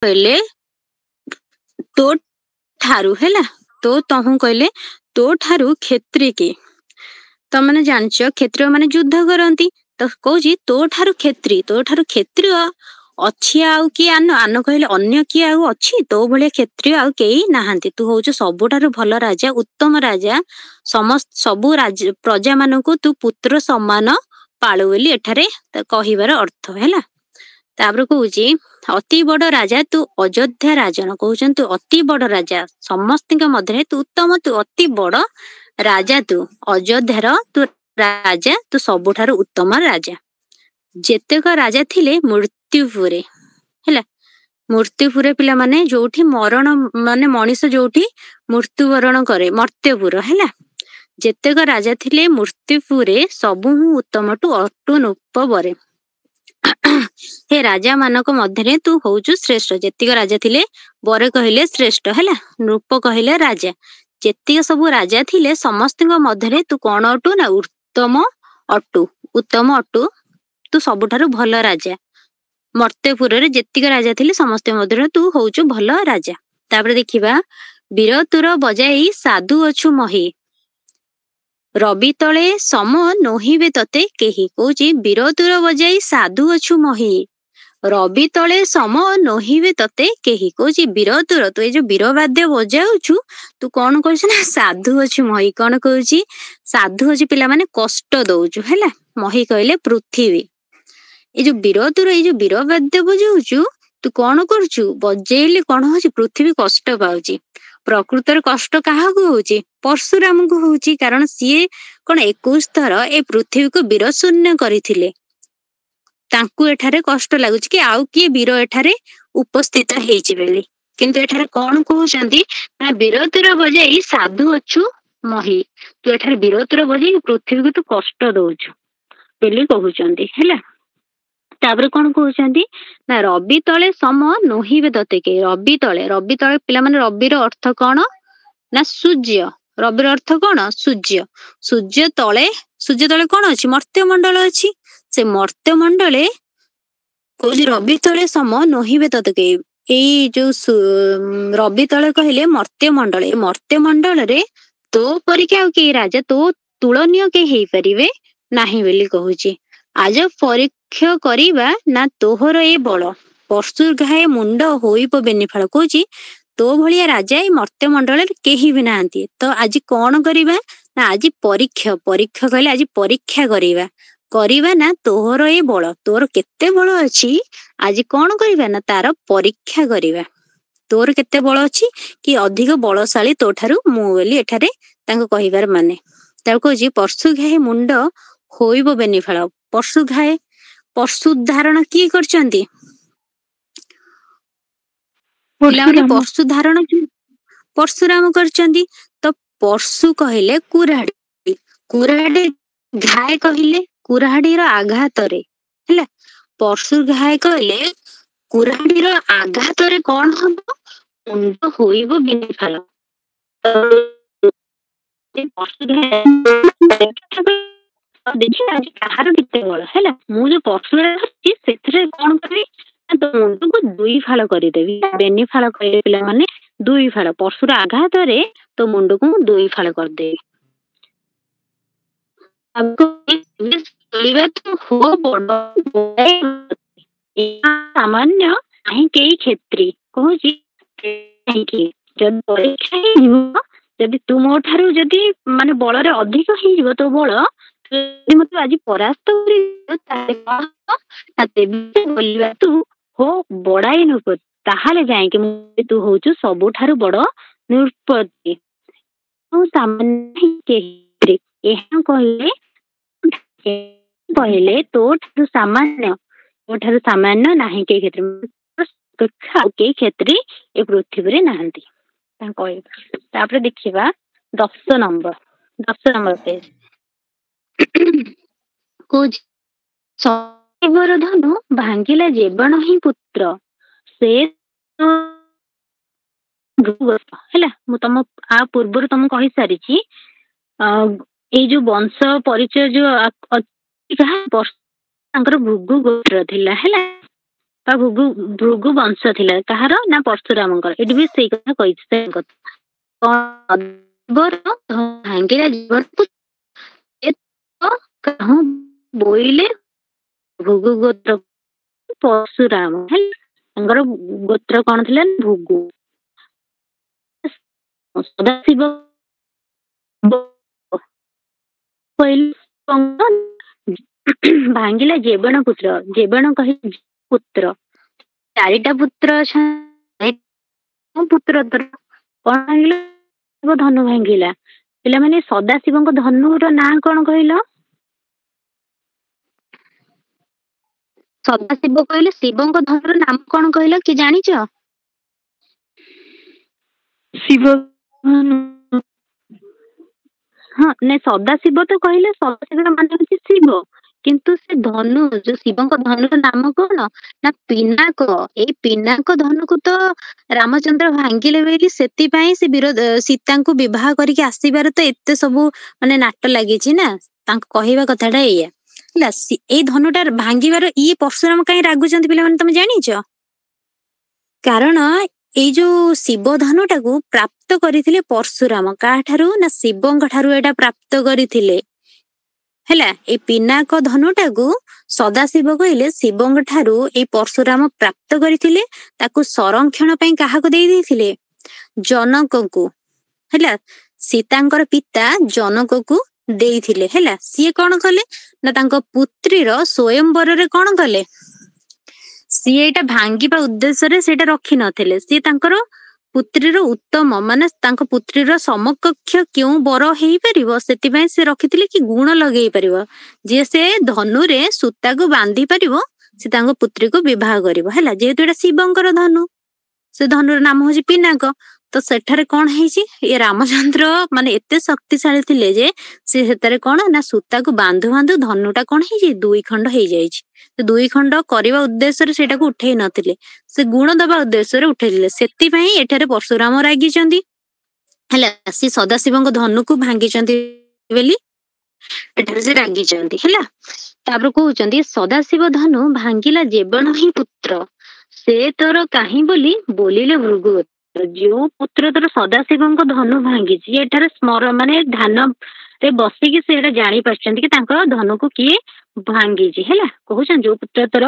କହିଲେ ତୋ ଠାରୁ ହେଲା, ତହୁଁ କହିଲେ ତୋ ଠାରୁ କ୍ଷତ୍ରି କି। ତମାନେ ଜାଣିଛ କ୍ଷତ୍ରିୟ ମାନେ ଯୁଦ୍ଧ କରନ୍ତି, ତ କହୁଛି ତୋ ଠାରୁ କ୍ଷତ୍ରିୟ ଅଛି ଆଉ କିଏ? ଆନ କହିଲେ ଅନ୍ୟ କିଏ ଆଉ ଅଛି? ତୋ ଭଳିଆ କ୍ଷତ୍ରିୟ ଆଉ କେହି ନାହାନ୍ତି। ତୁ ହଉଛୁ ସବୁଠାରୁ ଭଲ ରାଜା, ଉତ୍ତମ ରାଜା। ସବୁ ପ୍ରଜା ମାନଙ୍କୁ ତୁ ପୁତ୍ର ସମାନ ପାଳୁ ବୋଲି ଏଠାରେ କହିବାର ଅର୍ଥ ହେଲା। ତାପରେ କହୁଛି ଅତି ବଡ ରାଜା ତୁ ଅଯୋଧ୍ୟା ରାଜନ। କହୁଛନ୍ତି ତୁ ଅତି ବଡ ରାଜା, ସମସ୍ତଙ୍କ ମଧ୍ୟରେ ତୁ ଉତ୍ତମ, ତୁ ଅତି ବଡ ରାଜା, ତୁ ଅଯୋଧ୍ୟାର ତୁ ରାଜା, ତୁ ସବୁଠାରୁ ଉତ୍ତମ ରାଜା। ଯେତେକ ରାଜା ଥିଲେ ମୃତ୍ୟୁପୁରେ ହେଲା, ମୃତ୍ୟୁପୁରେ ପିଲାମାନେ ଯୋଉଠି ମରଣ ମାନେ ମଣିଷ ଯୋଉଠି ମୃତ୍ୟୁବରଣ କରେ, ମର୍ତ୍ତ୍ୟପୁର ହେଲା। ଯେତେକ ରାଜା ଥିଲେ ମୃତ୍ୟୁପୁରେ ସବୁ ମୁଁ ଉତ୍ତମଠୁ ଅଟୁ ନୂପରେ। ହେ ରାଜା ମାନଙ୍କ ମଧ୍ୟରେ ତୁ ହଉଛୁ ଶ୍ରେଷ୍ଠ। ଯେତିକ ରାଜା ଥିଲେ ବରେ କହିଲେ ଶ୍ରେଷ୍ଠ ହେଲା, ନୃପ କହିଲେ ରାଜା। ଯେତିକ ସବୁ ରାଜା ଥିଲେ ସମସ୍ତଙ୍କ ମଧ୍ୟରେ ତୁ କଣ ଅଟୁ? ନା ଉତ୍ତମ ଅଟୁ, ତୁ ସବୁଠାରୁ ଭଲ ରାଜା। ମର୍ତ୍ତ୍ୟପୁରରେ ଯେତିକ ରାଜା ଥିଲେ ସମସ୍ତଙ୍କ ମଧ୍ୟରେ ତୁ ହଉଛୁ ଭଲ ରାଜା। ତାପରେ ଦେଖିବା ବୀରତୁର ବଜାଇ ସାଧୁ ଅଛୁ ମହି, ରବି ତଳେ ସମ ନୋହିବେ ତତେ କେହି। କହୁଛି ବୀରତୁର ବଜାଇ ସାଧୁ ଅଛୁ ମହି, ରବି ତଳେ ସମ ନୋହିବେ ତତେ କେହି। କହୁଛି ବୀରତୁର, ତୁ ଏଇ ଯୋଉ ବୀରବାଦ୍ୟ ବଜାଉଛୁ ତୁ କଣ କରୁଛୁ? ନା ସାଧୁ ଅଛୁ ମହି। କଣ କହୁଛି? ସାଧୁ ଅଛି ପିଲାମାନେ କଷ୍ଟ ଦଉଛୁ ହେଲା। ମହି କହିଲେ ପୃଥିବୀ। ଏଇ ଯୋଉ ବୀରତୁର ଏଇ ଯୋଉ ବୀରବାଦ୍ୟ ବଜାଉଛୁ ତୁ କଣ କରୁଛୁ? ବଜେଇଲେ କଣ ହଉଛି? ପୃଥିବୀ କଷ୍ଟ ପାଉଛି। ପ୍ରକୃତରେ କଷ୍ଟ କାହାକୁ ହଉଛି? ପରଶୁରାମଙ୍କୁ ହଉଛି, କାରଣ ସିଏ କଣ 21 ଥର ଏ ପୃଥିବୀକୁ ବୀର ଶୂନ୍ୟ କରିଥିଲେ। ତାଙ୍କୁ ଏଠାରେ କଷ୍ଟ ଲାଗୁଛି କି ଆଉ କିଏ ବୀର ଏଠାରେ ଉପସ୍ଥିତ ହେଇଛି ବୋଲି। କିନ୍ତୁ ଏଠାରେ କଣ କହୁଛନ୍ତି? ନା ବୀରତୁର ବଜାଇ ସାଧୁ ଅଛୁ ମହି, ତୁ ଏଠାରେ ବୀରତୁର ବଜାଇ ପୃଥିବୀକୁ ତୁ କଷ୍ଟ ଦଉଛୁ ବୋଲି କହୁଛନ୍ତି ହେଲା। ତାପରେ କଣ କହୁଛନ୍ତି? ନା ରବି ତଳେ ସମ ନୋହିବେ ତତେ କେହି। ରବି ତଳେ ପିଲାମାନେ ରବିର ଅର୍ଥ କଣ? ନା ସୂର୍ଯ୍ୟ। ରବିର ଅର୍ଥ କଣ? ସୂର୍ଯ୍ୟ। ସୂର୍ଯ୍ୟ ତଳେ କଣ ଅଛି? ମର୍ତ୍ତ୍ୟମଣ୍ଡଳ ଅଛି। ସେ ମର୍ତ୍ତ୍ୟମଣ୍ଡଳେ କହୁଛି ରବି ତଳେ ସମ ନୋହିବେ ତତେ କେହି। ଏଇ ଯୋଉ ରବି ତଳେ କହିଲେ ମର୍ତ୍ତ୍ୟମଣ୍ଡଳ, ଏ ମର୍ତ୍ତ୍ୟମଣ୍ଡଳରେ ତୋ ପରିକା ଆଉ କେହି ରାଜା, ତୋ ତୁଳନୀୟ କେହି ହେଇପାରିବେ ନାହିଁ ବୋଲି କହୁଛି। ଆଜ ପରୀକ୍ଷା କରିବା ନା ତୋହର ଏ ବଳ, ପଶୁ ଘାଏ ମୁଣ୍ଡ ହୋଇବ ବେନିଫାଳ। କହୁଛି ତୋ ଭଳିଆ ରାଜା ଏଇ ମର୍ତ୍ତ୍ୟମଣ୍ଡଳରେ କେହି ବି ନାହାନ୍ତି। ତ ଆଜି କଣ କରିବା? ନା ଆଜି ପରୀକ୍ଷା କହିଲେ ଆଜି ପରୀକ୍ଷା କରିବା ନା ତୋହର ଏ ବଳ, ତୋର କେତେ ବଳ ଅଛି ଆଜି କଣ କରିବା? ନା ତାର ପରୀକ୍ଷା କରିବା। ତୋର କେତେ ବଳ ଅଛି କି ଅଧିକ ବଳଶାଳୀ ତୋ ଠାରୁ ମୁଁ ବୋଲି ଏଠାରେ ତାଙ୍କୁ କହିବାର ମାନେ। ତାକୁ କହୁଛି ପଶୁ ଘାଏ ମୁଣ୍ଡ ହୋଇବ ବେନିଫାଳ। ପଶୁ ଧାରଣ କିଏ କରିଛନ୍ତି? ପିଲାମାନେ ପଶୁ ଧାରଣ ପରଶୁରାମ କରିଛନ୍ତି। ତ ପଶୁ କହିଲେ କୁରାଡି ଘାଏ କହିଲେ କୁରାଡିର ଆଘାତରେ ହେଲା। ପଶୁ ଘାଏ କହିଲେ କୁରାଡିର ଆଘାତରେ କଣ ହବ? ମୁଣ୍ଡ ହୋଇବ ବେନିଫାଳ। ଦେଖିବା ଆଜି କାହାର କେତେ ବଳ ହେଲା। ମୁଁ ଯୋଉ ପଶୁଟା ଅଛି ସେଥିରେ କଣ କରିବି? ତୋ ମୁଣ୍ଡକୁ 2 ଫାଳ କରିଦେବି। ବେନିଫାଳ କହିଲେ ପିଲାମାନେ 2 ଫାଳ। ପଶୁର ଆଘାତରେ ତୋ ମୁଣ୍ଡକୁ ମୁଁ 2 ଫାଳ କରିଦେବି। ସାମାନ୍ୟ ନାହିଁ କେହି କ୍ଷେତ୍ରୀ। କହୁଛି ଯଦି ପରୀକ୍ଷା ହେଇଯିବ, ଯଦି ତୁ ମୋ ଠାରୁ ଯଦି ମାନେ ବଳରେ ଅଧିକ ହେଇଯିବ ତୋ ବଳ, ଯଦି ମତେ ଆଜି ପରାସ୍ତ କରିବ ତାହେଲେ କଣ ହବ? ବୋଲିବା ତୁ ହୋ ବଡାଇ ନୃପତି, ତାହେଲେ ଯାଇକି ତୁ ହଉଛୁ ସବୁଠାରୁ ବଡ ନୃପତି। ଏହା କହିଲେ ତୋ ଠାରୁ ସାମାନ୍ୟ ନାହିଁ କେହି କ୍ଷେତ୍ରୀ, ଆଉ କେହି କ୍ଷେତ୍ରୀ ଏ ପୃଥିବୀରେ ନାହାନ୍ତି କହିବା। ତାପରେ ଦେଖିବା 10 ନମ୍ବର ପେଜ। କହୁଛି ସବର ଧନୁ ଭାଙ୍ଗିଲା ଜୀବନ ହିଁ ପୁତ୍ର, ସେ ହେଲା। ମୁଁ ତମ ଆ ପୂର୍ବରୁ ତମକୁ କହିସାରିଛି ଏଇ ଯୋଉ ବଂଶ ପରିଚୟ ଯୋଉ ତାଙ୍କର ଭୃଗୁ ଗୋତ୍ର ଥିଲା ହେଲା। ବା ଭୃଗୁ ବଂଶ ଥିଲା। କାହାର? ନା ପରଶୁରାମଙ୍କର। ଏଠି ବି ସେଇ କଥା କହିଛି, ସେ କଥା ଭାଙ୍ଗିଲା ଜୀବନକୁ ବୋଇଲେ ଭୃଗୁ ଗୋତ୍ର ପରଶୁରାମ ହେଲା, ତାଙ୍କର ଗୋତ୍ର କଣ ଥିଲା? ଭୃଗୁ। ସଦାଶିବ ଭାଙ୍ଗିଲା ଜେବଣ ପୁତ୍ର। ଜେବଣ କହିଲେ ପୁତ୍ର। 4ଟା ପୁତ୍ର ଅଛନ୍ତି। ପୁତ୍ର ତୋର କଣ ଭାଙ୍ଗିଲା? ଧନୁ ଭାଙ୍ଗିଲା। ପିଲାମାନେ ସଦାଶିବଙ୍କ ଧନୁର ନାଁ କଣ କହିଲ? ସଦାଶିବ କହିଲେ ଶିବଙ୍କ ଧନୁର ନାମ କଣ କହିଲ? କି ଜାଣିଛ? ଶିବ। ହଁ, ନାଇଁ ସଦାଶିବ ତ କହିଲେ, ସଦାଶିବର ମାନେ ହଉଛି ଶିବ, କିନ୍ତୁ ସେ ଧନୁ, ଯୋଉ ଶିବଙ୍କ ଧନୁର ନାମ କଣ? ନା ପିନାକ। ଏଇ ପିନାକ ଧନୁକୁ ତ ରାମଚନ୍ଦ୍ର ଭାଙ୍ଗିଲେ ବୋଲି, ସେଥିପାଇଁ ସେ ସୀତାଙ୍କୁ ବିବାହ କରିକି ଆସିବାର ତ ଏତେ ସବୁ ମାନେ ନାଟ ଲାଗିଛି ନା। ତାଙ୍କ କହିବା କଥାଟା ଏଇଆ ହେଲା। ଏଇ ଧନୁଟା ଭାଙ୍ଗିବାର ଇଏ ପରଶୁରାମ କାହିଁ ରାଗୁଛନ୍ତି ପିଲାମାନେ, ତମେ ଜାଣିଛ? କାରଣ ଏଇ ଯୋଉ ଶିବ ଧନୁଟାକୁ ପ୍ରାପ୍ତ କରିଥିଲେ ପରଶୁରାମ। କାହାଠାରୁ? ନା ଶିବଙ୍କ ଠାରୁ ଏଇଟା ପ୍ରାପ୍ତ କରିଥିଲେ ହେଲା। ଏଇ ପିନାକ ଧନୁଟାକୁ ସଦାଶିବ କହିଲେ ଶିବଙ୍କ ଠାରୁ ଏଇ ପରଶୁରାମ ପ୍ରାପ୍ତ କରିଥିଲେ। ତାକୁ ସଂରକ୍ଷଣ ପାଇଁ କାହାକୁ ଦେଇ ଦେଇଥିଲେ? ଜନକଙ୍କୁ ହେଲା। ସୀତାଙ୍କର ପିତା ଜନକକୁ ଦେଇଥିଲେ ହେଲା। ସିଏ କଣ କଲେ? ନା ତାଙ୍କ ପୁତ୍ରୀର ସ୍ୱୟଂବରରେ କଣ କଲେ? ସିଏ ଏଇଟା ଭାଙ୍ଗିବା ଉଦ୍ଦେଶ୍ୟରେ ସେଇଟା ରଖିନଥିଲେ। ସିଏ ତାଙ୍କର ପୁତ୍ରୀର ଉତ୍ତମ, ମାନେ ତାଙ୍କ ପୁତ୍ରୀର ସମକକ୍ଷ କେଉଁ ବର ହେଇପାରିବ, ସେଥିପାଇଁ ସେ ରଖିଥିଲେ କି ଗୁଣ ଲଗେଇ ପାରିବ, ଯିଏ ସେ ଧନୁରେ ସୂତାକୁ ବାନ୍ଧି ପାରିବ, ସେ ତାଙ୍କ ପୁତ୍ରୀକୁ ବିବାହ କରିବ ହେଲା। ଯେହେତୁ ଏଇଟା ଶିବଙ୍କର ଧନୁ, ସେ ଧନୁର ନାମ ହଉଛି ପିନାକ। ତ ସେଠାରେ କଣ ହେଇଛି? ଏ ରାମଚନ୍ଦ୍ର ମାନେ ଏତେ ଶକ୍ତିଶାଳୀ ଥିଲେ ଯେ ସେ ସେଥିରେ କଣ ନା ସୂତାକୁ ବାନ୍ଧୁ ବାନ୍ଧୁ ଧନୁଟା କଣ ହେଇଛି? 2 ଖଣ୍ଡ ହେଇଯାଇଛି। 2 ଖଣ୍ଡ କରିବା ଉଦ୍ଦେଶ୍ୟରେ ସେଇଟାକୁ ଉଠେଇ ନଥିଲେ, ସେ ଗୁଣ ଦବା ଉଦ୍ଦେଶ୍ୟରେ ଉଠେଇଥିଲେ। ସେଥିପାଇଁ ଏଠାରେ ପରଶୁରାମ ରାଗିଛନ୍ତି ହେଲା। ସେ ସଦାଶିବଙ୍କ ଧନୁକୁ ଭାଙ୍ଗିଛନ୍ତି ବୋଲି ଏଠାରେ ସେ ରାଗିଛନ୍ତି ହେଲା। ତାପରେ କହୁଛନ୍ତି ସଦାଶିବ ଧନୁ ଭାଙ୍ଗିଲା ଜେବଣ ହିଁ ପୁତ୍ର, ସେ ତୋର କାହିଁ ବୋଲି ବୋଲିଲେ ଭୃଗୁ। ଯୋଉ ପୁତ୍ର ତୋର ସଦାଶିବଙ୍କ ଧନୁ ଭାଙ୍ଗିଛି, ଏଠାରେ ମାନେ ଧ୍ୟାନରେ ବସିକି ସେ ଏଟା ଜାଣି ପାରୁଛନ୍ତି କି ତାଙ୍କର ଧନୁକୁ କିଏ ଭାଙ୍ଗିଛି ହେଲା। କହୁଛନ୍ତି ଯୋଉ ପୁତ୍ର ତୋର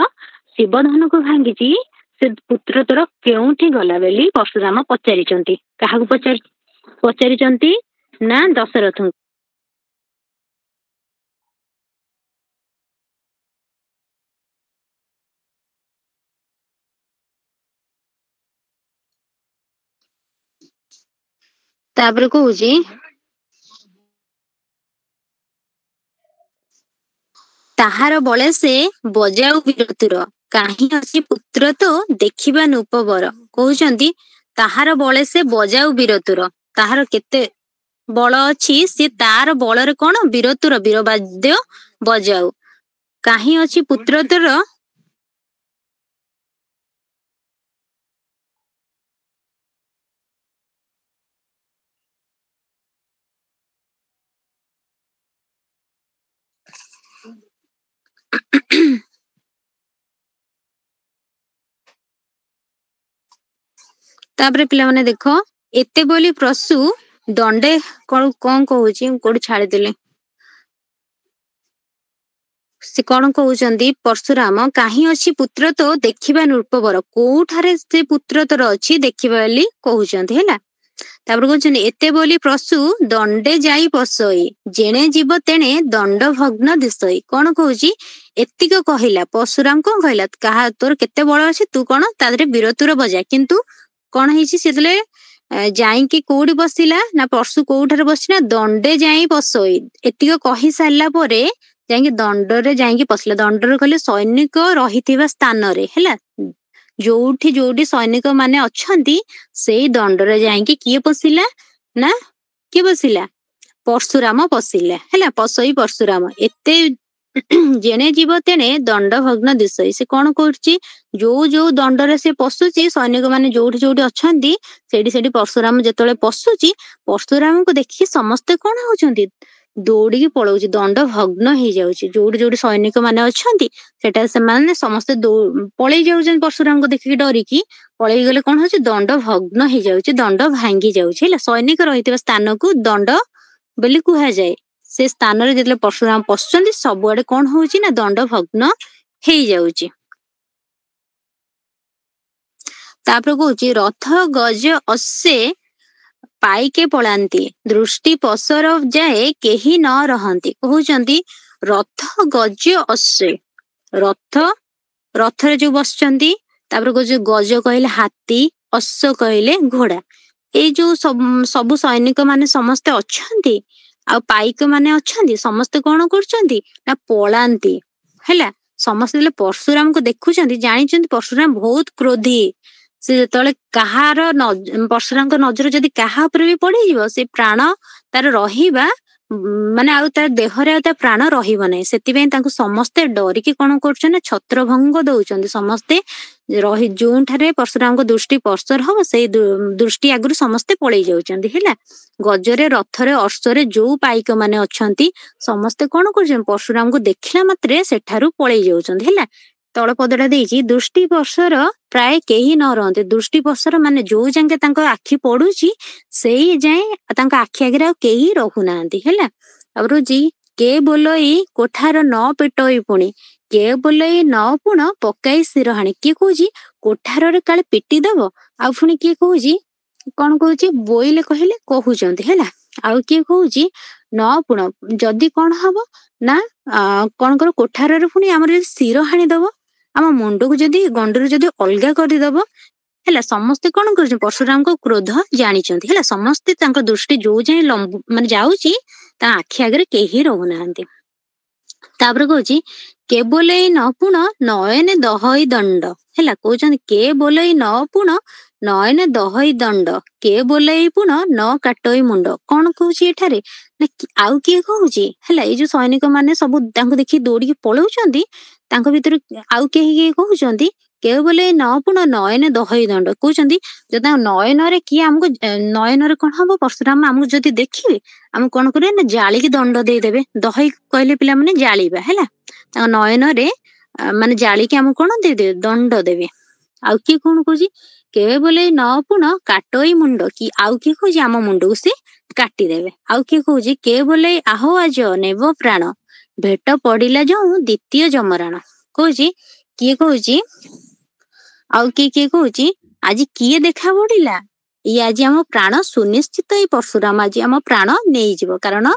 ଶିବ ଧନୁକୁ ଭାଙ୍ଗିଛି, ସେ ପୁତ୍ର ତୋର କେଉଁଠି ଗଲା ବୋଲି ପରଶୁରାମ ପଚାରିଛନ୍ତି। କାହାକୁ ପଚାରିଛନ୍ତି? ନା ଦଶରଥଙ୍କୁ। ତାପରେ କହୁଛି ତାହାର ବଳେ ସେ ବଜାଉ ବିରତୁର, କାହିଁ ଅଛି ପୁତ୍ର ତ ଦେଖିବା ନୂପବର। କହୁଛନ୍ତି ତାହାର ବଳେ ସେ ବଜାଉ ବିରତୁର, ତାହାର କେତେ ବଳ ଅଛି, ସେ ତାର ବଳରେ କଣ? ବିରତୁର, ବୀରବାଦ୍ୟ ବଜାଉ। କାହିଁ ଅଛି ପୁତ୍ର ତୋର? ତାପରେ ପିଲାମାନେ ଦେଖ, ଏତେ ବୋଲି ପ୍ରସୁ ଦଣ୍ଡେ କଣ କହୁଛି, କୋଉଠି ଛାଡିଦେଲେ। ସେ କଣ କହୁଛନ୍ତି? ପରଶୁରାମ କାହିଁ ଅଛି ପୁତ୍ର ତ ଦେଖିବା ନୃପବର, କୋଉଠାରେ ସେ ପୁତ୍ର ତୋର ଅଛି ଦେଖିବା ବୋଲି କହୁଛନ୍ତି ହେଲା। ତାପରେ କହୁଛନ୍ତି ଏତେ ବୋଲି ପ୍ରସୁ ଦଣ୍ଡେ ଯାଇ ପଶଇ, ଯେଣେ ଯିବ ତେଣେ ଦଣ୍ଡ ଭଗ୍ନ ଦିଶଇ। କଣ କହୁଛି? ଏତିକ କହିଲା ପରଶୁରାମ। କଣ କହିଲା? ତୋର କେତେ ବଳ ଅଛି, ତୁ କଣ ତା ଦେହରେ ବୀରତୁର ବଜା। କିନ୍ତୁ କଣ ହେଇଛି? ସେତେବେଳେ ଯାଇକି କୋଉଠି ବସିଲା? ନା ପରଶୁ କୋଉଠାରେ ବସିଛି? ନା ଦଣ୍ଡେ ଯାଇ ପଶଇ। ଏତିକ କହି ସାରିଲା ପରେ ଯାଇକି ଦଣ୍ଡରେ ଯାଇକି ପଶିଲା। ଦଣ୍ଡରେ କହିଲେ ସୈନିକ ରହିଥିବା ସ୍ଥାନରେ ହେଲା। ଯୋଉଠି ଯୋଉଠି ସୈନିକ ମାନେ ଅଛନ୍ତି, ସେଇ ଦଣ୍ଡରେ ଯାଇକି କିଏ ପଶିଲା? ନା କିଏ ପଶିଲା? ପରଶୁରାମ ପଶିଲା ହେଲା। ପଶଇ ପରଶୁରାମ। ଏତେ ଯେଣେ ଯିବ ତେଣେ ଦଣ୍ଡ ଭଗ୍ନ ଦିଶଇ। ସେ କଣ କରୁଛି? ଯୋଉ ଯୋଉ ଦଣ୍ଡରେ ସେ ପଶୁଛି, ସୈନିକ ମାନେ ଯୋଉଠି ଯୋଉଠି ଅଛନ୍ତି, ସେଇଠି ସେଇଠି ପରଶୁରାମ ଯେତେବେଳେ ପଶୁଛି, ପରଶୁରାମଙ୍କୁ ଦେଖିକି ସମସ୍ତେ କଣ ହଉଛନ୍ତି? ଦୌଡ଼ିକି ପଳଉଛି, ଦଣ୍ଡ ଭଗ୍ନ ହେଇଯାଉଛି। ଯୋଉଠି ଯୋଉଠି ସୈନିକ ମାନେ ଅଛନ୍ତି ସେଟା ସେମାନେ ସମସ୍ତେ ପଳେଇ ଯାଉଛନ୍ତି ପରଶୁରାମଙ୍କୁ ଦେଖିକି ଡରିକି। ପଳେଇ ଗଲେ କଣ ହଉଛି, ଦଣ୍ଡ ଭଗ୍ନ ହେଇଯାଉଛି, ଦଣ୍ଡ ଭାଙ୍ଗି ଯାଉଛି ହେଲା। ସୈନିକ ରହିଥିବା ସ୍ଥାନକୁ ଦଣ୍ଡ ବୋଲି କୁହାଯାଏ। ସେ ସ୍ଥାନରେ ଯେତେବେଳେ ପରଶୁରାମ ପଶୁଛନ୍ତି ସବୁଆଡେ କଣ ହଉଛି ନା ଦଣ୍ଡ ଭଗ୍ନ ହେଇଯାଉଛି। ତାପରେ କହୁଛି ରଥ ଗଜ ଅଶ୍ଵେ ପାଇକେ ପଳାନ୍ତି, ଦୃଷ୍ଟି ପସର ଯାଏ କେହି ନ ରହନ୍ତି। କହୁଛନ୍ତି ରଥ ଗଜ ଅଶ୍ଵେ, ରଥରେ ଯୋଉ ବସିଛନ୍ତି। ତାପରେ କହୁଛି ଗଜ କହିଲେ ହାତୀ, ଅଶ୍ଵ କହିଲେ ଘୋଡା। ଏଇ ଯୋଉ ସବୁ ସୈନିକ ମାନେ ସମସ୍ତେ ଅଛନ୍ତି ଆଉ ପାଇକ ମାନେ ଅଛନ୍ତି, ସମସ୍ତେ କଣ କରୁଛନ୍ତି ନା ପଳାନ୍ତି ହେଲା। ସମସ୍ତେ ଯେତେବେଳେ ପରଶୁରାମଙ୍କୁ ଦେଖୁଛନ୍ତି ଜାଣିଛନ୍ତି ପରଶୁରାମ ବହୁତ କ୍ରୋଧୀ। ସେ ଯେତେବେଳେ କାହାର ପରଶୁରାମଙ୍କ ନଜର ଯଦି କାହା ଉପରେ ବି ପଡିଯିବ, ସେ ପ୍ରାଣ ତାର ରହିବା ମାନେ ଆଉ ତା ଦେହରେ ଆଉ ତା ପ୍ରାଣ ରହିବ ନାହିଁ। ସେଥିପାଇଁ ତାଙ୍କୁ ସମସ୍ତେ ଡରିକି କଣ କରୁଛନ୍ତି ନା ଛତ୍ରଭଙ୍ଗ ଦଉଛନ୍ତି। ସମସ୍ତେ ଯୋଉଠାରେ ପରଶୁରାମଙ୍କ ଦୃଷ୍ଟି ପର୍ଶର ହବ ସେଇ ଦୃଷ୍ଟି ଆଗରୁ ସମସ୍ତେ ପଳେଇ ଯାଉଛନ୍ତି ହେଲା। ଗଜରେ, ରଥରେ, ଅଶ୍ଵରେ ଯୋଉ ପାଇକ ମାନେ ଅଛନ୍ତି ସମସ୍ତେ କଣ କରୁଛନ୍ତି, ପରଶୁରାମଙ୍କୁ ଦେଖିଲା ମାତ୍ରେ ସେଠାରୁ ପଳେଇ ଯାଉଛନ୍ତି ହେଲା। ତଳ ପଦଟା ଦେଇଛି ଦୃଷ୍ଟି ପର୍ଶର ପ୍ରାୟ କେହି ନ ରହନ୍ତି। ଦୃଷ୍ଟି ପର୍ଶର ମାନେ ଯୋଉ ଯାଙ୍କେ ତାଙ୍କ ଆଖି ପଡୁଛି ସେଇ ଯାଏଁ ତାଙ୍କ ଆଖି ଆଗରେ ଆଉ କେହି ରହୁନାହାନ୍ତି ହେଲା। ତାପରେ ହଉଛି କେ ବୋଲଇ କୋଠାର ନ ପେଟଇ ପୁଣି, କେ ବୋଲଇ ନ ପୁଣ ପକାଇ ଶିରହାଣି। କିଏ କହୁଛି କୋଠାରରେ କାଳେ ପିଟି ଦବ, ଆଉ ପୁଣି କିଏ କହୁଛି କଣ କହୁଛି ବୋଇଲେ କହିଲେ କହୁଛନ୍ତି ହେଲା। ଆଉ କିଏ କହୁଛି ନ ପୁଣ ଯଦି କଣ ହବ ନା କଣ କର କୋଠାରରେ ପୁଣି ଆମର ଯଦି ଶିର ହାଣି ଦବ, ଆମ ମୁଣ୍ଡକୁ ଯଦି ଗଣ୍ଡରୁ ଯଦି ଅଲଗା କରିଦବ ହେଲା। ସମସ୍ତେ କଣ କରୁଛନ୍ତି ପରଶୁରାମଙ୍କ କ୍ରୋଧ ଜାଣିଛନ୍ତି ହେଲା। ସମସ୍ତେ ତାଙ୍କ ଦୃଷ୍ଟି ଯୋଉ ଯାଏଁ ମାନେ ଯାଉଛି ତା ଆଖି ଆଗରେ କେହି ରହୁନାହାନ୍ତି। ତାପରେ କହୁଛି କେ ବୋଲେଇ ନ ପୁଣ ନୟନେ ଦହଇ ଦଣ୍ଡ ହେଲା। କହୁଛନ୍ତି କେ ବୋଲେଇ ନ ପୁଣ ନୟନେ ଦହଇ ଦଣ୍ଡ, କେ ବୋଲେଇ ପୁଣ ନ କାଟଇ ମୁଣ୍ଡ। କଣ କହୁଛି ଏଠାରେ ନା ଆଉ କିଏ କହୁଛି ହେଲା। ଏଇ ଯୋଉ ସୈନିକ ମାନେ ସବୁ ତାଙ୍କୁ ଦେଖି ଦୌଡିକି ପଳଉଛନ୍ତି, ତାଙ୍କ ଭିତରୁ ଆଉ କେହି କିଏ କହୁଛନ୍ତି କେ ବୋଲେଇ ନ ପୁଣ ନୟନେ ଦହଇ ଦଣ୍ଡ। କହୁଛନ୍ତି ଯଦି ତାଙ୍କ ନୟନରେ କିଏ ଆମକୁ ନୟନରେ କଣ ହବ, ପରଶୁରାମ ଆମକୁ ଯଦି ଦେଖିବେ ଆମକୁ କଣ କରିବେ ନା ଜାଳିକି ଦଣ୍ଡ ଦେଇଦେବେ। ଦହଇ କହିଲେ ପିଲାମାନେ ଜାଳିବା ହେଲା। ତାଙ୍କ ନୟନରେ ମାନେ ଜାଳିକି ଆମକୁ କଣ ଦେଇଦେବେ, ଦଣ୍ଡ ଦେବେ। ଆଉ କିଏ କଣ କହୁଛି କେ ବୋଲେଇ ନ ପୁଣ କାଟଇ ମୁଣ୍ଡ, କି ଆଉ କିଏ କହୁଛି ଆମ ମୁଣ୍ଡକୁ ସେ କାଟିଦେବେ। ଆଉ କିଏ କହୁଛି କେ ବୋଲେଇ ଆହୋ ଆଜ ନେବ ପ୍ରାଣ, ଭେଟ ପଡିଲା ଯୋଉ ଦ୍ୱିତୀୟ ଯମରାଣ। କହୁଛି କିଏ କହୁଛି ଆଉ କିଏ କହୁଛି ଆଜି କିଏ ଦେଖା ପଡିଲା, ଇଏ ଆଜି ଆମ ପ୍ରାଣ ସୁନିଶ୍ଚିତ, ଏଇ ପରଶୁରାମ ଆଜି ଆମ ପ୍ରାଣ ନେଇଯିବ। କାରଣ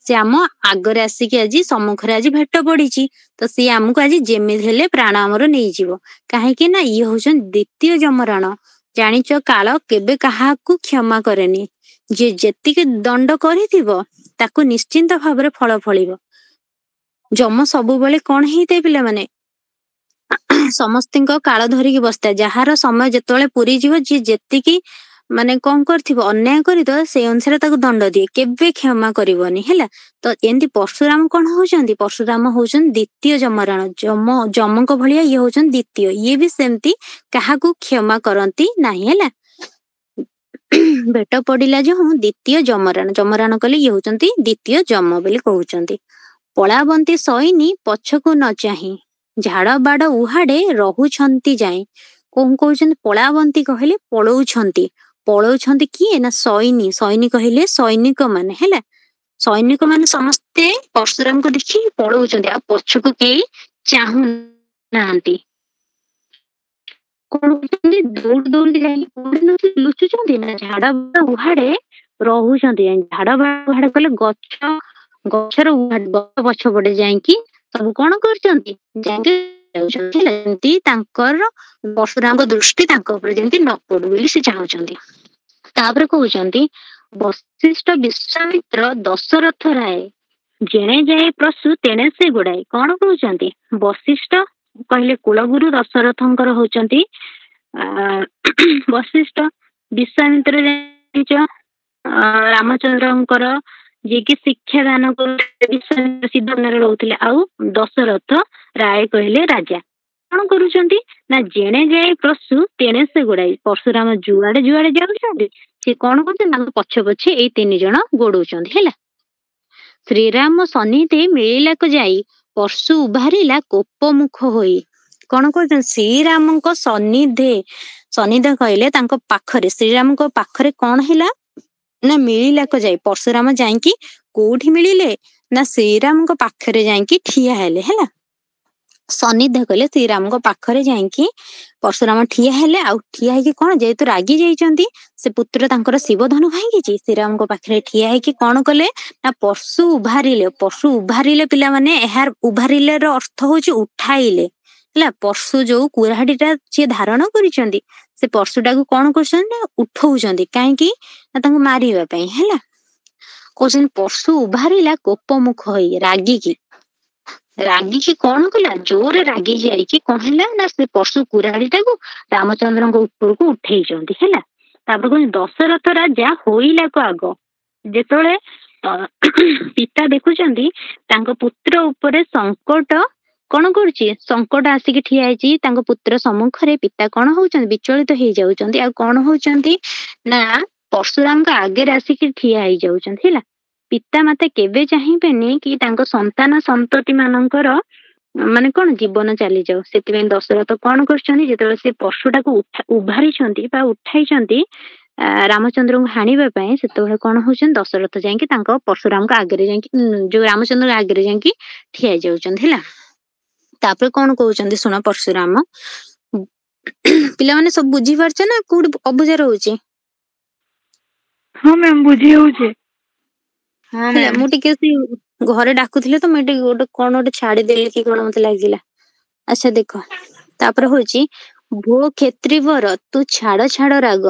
ସେ ଆମ ଆଗରେ ଆସିକି ଆଜି ସମ୍ମୁଖରେ ଆଜି ଭେଟ ପଡିଛି, ତ ସିଏ ଆମକୁ ଆଜି ଯେମିତି ହେଲେ ପ୍ରାଣ ଆମର ନେଇଯିବ। କାହିଁକି ନା ଇଏ ହଉଛନ୍ତି ଦ୍ୱିତୀୟ ଯମରାଣ। ଜାଣିଛ କାଳ କେବେ କାହାକୁ କ୍ଷମା କରେନି। ଯିଏ ଯେତିକି ଦଣ୍ଡ କରିଥିବ ତାକୁ ନିଶ୍ଚିନ୍ତ ଭାବରେ ଫଳ ଫଳିବ। ଯମ ସବୁବେଳେ କଣ ହେଇଥାଏ ପିଲାମାନେ, ସମସ୍ତିଙ୍କ କାଳ ଧରିକି ବସିଥାଏ। ଯାହାର ସମୟ ଯେତେବେଳେ ପୁରୀ ଯିବ, ଯିଏ ଯେତିକି ମାନେ କଣ କରିଥିବ ଅନ୍ୟାୟ କରିଥିବ ସେଇ ଅନୁସାରେ ତାକୁ ଦଣ୍ଡ ଦିଏ, କେବେ କ୍ଷମା କରିବନି ହେଲା। ତ ଏମିତି ପରଶୁରାମ କଣ ହଉଛନ୍ତି, ପରଶୁରାମ ହଉଛନ୍ତି ଦ୍ୱିତୀୟ ଯମରାଣ। ଯମଙ୍କ ଭଳିଆ ଇଏ ହଉଛନ୍ତି ଦ୍ୱିତୀୟ। ଇଏ ବି ସେମିତି କାହାକୁ କ୍ଷମା କରନ୍ତି ନାହିଁ ହେଲା। ଭେଟ ପଡିଲା ଯୋଉ ଦ୍ୱିତୀୟ ଯମରାଣ, ଯମରାଣ କଲେ ଇଏ ହଉଛନ୍ତି ଦ୍ୱିତୀୟ ଯମ ବୋଲି କହୁଛନ୍ତି। ପଳାବନ୍ତୀ ସଇନି ପଛକୁ ନ ଚାହିଁ, ଝାଡ ବାଡ ଉହାଡେ ରହୁଛନ୍ତି ଯାଇ। କଣ କହୁଛନ୍ତି ପଳାବନ୍ତୀ କହିଲେ ପଳଉଛନ୍ତି। ପଳଉଛନ୍ତି କିଏ ନା ସୈନି କହିଲେ ସୈନିକ ମାନେ ହେଲା। ସୈନିକ ମାନେ ସମସ୍ତେ ପରଶୁରାମଙ୍କୁ ଦେଖି ପଳଉଛନ୍ତି, ଆଉ ପଛକୁ କେହି ଚାହୁଁ ନାହାନ୍ତି। କଣ କରୁଛନ୍ତି ଦୌଡ଼ି ଦୌଡ଼ି ଯାଇକି ଲୁଚୁଛନ୍ତି ନା ଝାଡ ବାଡ ଉହାଡେ ରହୁଛନ୍ତି। ଝାଡ ବାଡ ଉହାଡେ କଲେ ଗଛର ଗଛ ପଛ ପଟେ ଯାଇକି ସବୁ କଣ କରୁଛନ୍ତି ଯାଇକି ଯାଉଛନ୍ତି ହେଲା। ଯେମିତି ତାଙ୍କର ପରଶୁରାମଙ୍କ ଦୃଷ୍ଟି ତାଙ୍କ ଉପରେ ଯେମିତି ନ ପଡୁ ବୋଲି ସେ ଚାହୁଁଛନ୍ତି। ତାପରେ କହୁଛନ୍ତି ବଶିଷ୍ଠ ବିଶ୍ୱାମିତ୍ର ଦଶରଥ ରାୟ, ଯେଣେ ଯାଏ ପ୍ରସୁ ତେଣେ ସେ ଗୋଡାଏ। କଣ କହୁଛନ୍ତି ବଶିଷ୍ଠ କହିଲେ କୁଳଗୁରୁ ଦଶରଥଙ୍କର ହଉଛନ୍ତି ବଶିଷ୍ଠ। ବିଶ୍ୱାମିତ୍ର ଜାଣିଛ ରାମଚନ୍ଦ୍ରଙ୍କର ଯିଏକି ଶିକ୍ଷା ଦାନ କରୁଥିଲେ, ବିଶ୍ୱାମିତ୍ର ସିଦ୍ଧବନରେ ରହୁଥିଲେ। ଆଉ ଦଶରଥ ରାୟ କହିଲେ ରାଜା। କଣ କରୁଛନ୍ତି ନା ଯେଣେ ଯାଏ ପ୍ରସୁ ତେଣେ ସେ ଗୋଡାଇ। ପରଶୁରାମ ଯୁଆଡେ ଯାଉଛନ୍ତି ସେ କଣ କରୁଛନ୍ତି ତାଙ୍କ ପଛେ ପଛେ ଏଇ 3 ଜଣ ଗୋଡଉଛନ୍ତି ହେଲା। ଶ୍ରୀରାମ ସନ୍ନିଧି ମିଳିଲାକୁ ଯାଇ ପର୍ଶୁ ଉଭାରିଲା କୋପମୁଖ ହୋଇ। କଣ କହୁଛନ୍ତି? ଶ୍ରୀରାମଙ୍କ ସନ୍ନିଧି କହିଲେ ତାଙ୍କ ପାଖରେ, ଶ୍ରୀରାମଙ୍କ ପାଖରେ କଣ ହେଲା ନା ମିଳିଲାକୁ ଯାଇ। ପରଶୁରାମ ଯାଇକି କୋଉଠି ମିଳିଲେ ନା ଶ୍ରୀରାମଙ୍କ ପାଖରେ ଯାଇକି ଠିଆ ହେଲେ। ହେଲା, ସନ୍ନିଧ୍ୟ କହିଲେ ଶ୍ରୀରାମଙ୍କ ପାଖରେ ଯାଇକି ପରଶୁରାମ ଠିଆ ହେଲେ। ଆଉ ଠିଆ ହେଇକି କଣ, ଯେହେତୁ ରାଗି ଯାଇଛନ୍ତି, ସେ ପୁତ୍ର ତାଙ୍କର ଶିବଧନୁ ଭାଙ୍ଗିଛି, ଶ୍ରୀରାମଙ୍କ ପାଖରେ ଠିଆ ହେଇକି କଣ କଲେ ନା ପଶୁ ଉଭାରିଲେ ପିଲାମାନେ। ଏହାର ଉଭାରିଲେ ର ଅର୍ଥ ହଉଛି ଉଠାଇଲେ। ହେଲା, ପଶୁ ଯୋଉ କୁରାଢିଟା ଯିଏ ଧାରଣ କରିଛନ୍ତି, ସେ ପଶୁଟାକୁ କଣ କରୁଛନ୍ତି ନା ଉଠଉଛନ୍ତି। କାହିଁକି ନା ତାଙ୍କୁ ମାରିବା ପାଇଁ। ହେଲା, କହୁଛନ୍ତି ପଶୁ ଉଭାରିଲା କୋପମୁଖ ହୋଇ। ରାଗିକି କଣ କଲା, ଜୋରେ ରାଗି ଯାଇକି କଣ ହେଲା ନା ସେ ପଶୁ କୁରାଢିଟାକୁ ରାମଚନ୍ଦ୍ରଙ୍କ ଉପରକୁ ଉଠେଇଛନ୍ତି। ହେଲା, ତାପରେ କହୁଛନ୍ତି ଦଶରଥ ରାଜା ହୋଇଲାକୁ ଆଗ। ଯେତେବେଳେ ପିତା ଦେଖୁଛନ୍ତି ତାଙ୍କ ପୁତ୍ର ଉପରେ ସଙ୍କଟ କଣ କରୁଛି, ସଙ୍କଟ ଆସିକି ଠିଆ ହେଇଛି ତାଙ୍କ ପୁତ୍ର ସମ୍ମୁଖରେ, ପିତା କଣ ହଉଛନ୍ତି, ବିଚଳିତ ହେଇଯାଉଛନ୍ତି। ଆଉ କଣ ହଉଛନ୍ତି ନା ପରଶୁରାମଙ୍କ ଆଗରେ ଆସିକି ଠିଆ ହେଇଯାଉଛନ୍ତି। ହେଲା, ପିତା ମାତା କେବେ ଚାହିଁବେନି କି ତାଙ୍କ ସନ୍ତାନ ସନ୍ତତି ମାନଙ୍କର ମାନେ କଣ ଜୀବନ ଚାଲିଯାଉ। ସେଥିପାଇଁ ଦଶରଥ କଣ କରୁଛନ୍ତି, ଯେତେବେଳେ ସେ ପଶୁଟାକୁ ଉଭାରିଛନ୍ତି ବା ଉଠାଇଛନ୍ତି ରାମଚନ୍ଦ୍ରଙ୍କୁ ହାଣିବା ପାଇଁ, ସେତେବେଳେ କଣ ହଉଛନ୍ତି, ଦଶରଥ ଯାଇକି ତାଙ୍କ ପରଶୁରାମଙ୍କ ଆଗରେ ଯାଇକି ଯୋଉ ରାମଚନ୍ଦ୍ରଙ୍କ ଆଗରେ ଯାଇକି ଠିଆ ହେଇଯାଉଛନ୍ତି। ହେଲା, ତାପରେ କଣ କହୁଛନ୍ତି ଶୁଣ। ପରଶୁରାମ, ପିଲାମାନେ ସବୁ ବୁଝିପାରୁଛ ନା କୋଉଠି ଅବୁଝା ରହୁଛି? ହଁ ମ୍ୟାମ୍, ବୁଝି ହଉଛି। ହେଲା, ମୁଁ ଟିକେ ଘରେ ଡାକୁଥିଲେ ତ, ମୁଁ ଟିକେ କଣ ଗୋଟେ ଛାଡିଦେଲି କି କଣ ମତେ ଲାଗିଲା। ଆଚ୍ଛା ଦେଖ, ତାପରେ ହଉଛି ଭୋ କ୍ଷେତ୍ରୀବର ତୁ ଛାଡ ରାଗ,